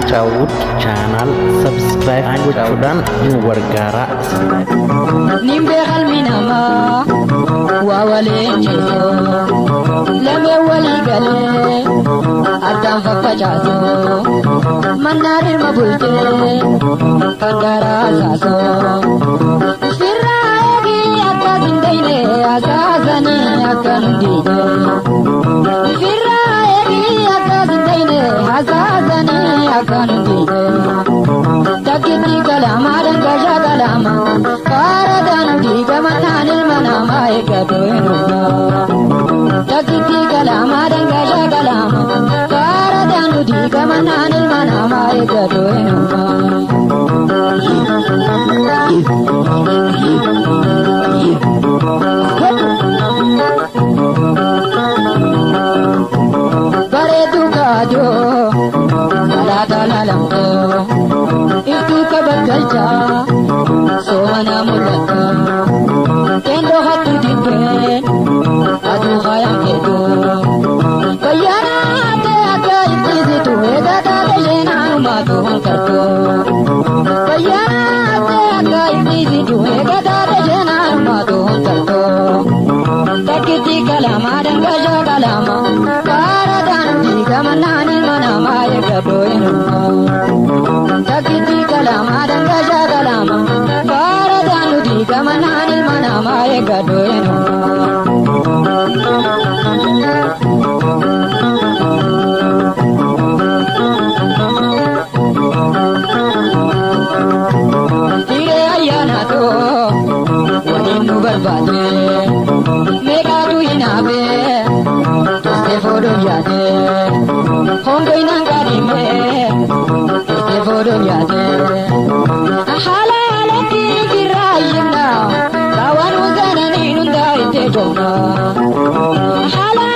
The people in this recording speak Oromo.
Chawud channel subscribe gochuudhaan nu gargaara. Nimbe qalminama wa walenjiso lame wali gale addaan faffacaaso mannaarir mabulte fagara saaso sirraa eegi akka zindayne asaasani akka nundiine sirraa eegi akka zindayne asaasani akka nundiine takkiti kalama dangasha kalama faradaan diiga mannaan ilma namaa eeggatu eenyuudha takkiti kalama dangasha kalama faradaan diiga mannaan ilma namaa eeggatu eenyuudha. Bareedu kaajoo salaata laalamtoo iftuu kabaggalchaa soomana mul'ata kendoo hattu dibbeen aduu haayam keetoo fayyaana ta'e akka ittisitu eegaa taate sheenaanumaatu hanqartoo fayyaana ta'e akka ittisitu eegaa taate sheenaanumaatu hanqartoo takkitti kalama dangasha kalama faradaan diiga mannaan ilma namaa eeggadhoo eenyuudha takkiti kalama dangasha kalama faradaan diiga mannaan ilma namaa eeggadhoo eenyuudha. Diree ayyaanaatoo waliin nu barbaade meeqaatu hinaafe tustee foodon yaade hongoy nangaadhime tustee foodon yaade haala haalatti jirraa iyyinna kaawwan ugananii hundaa ittee joona haala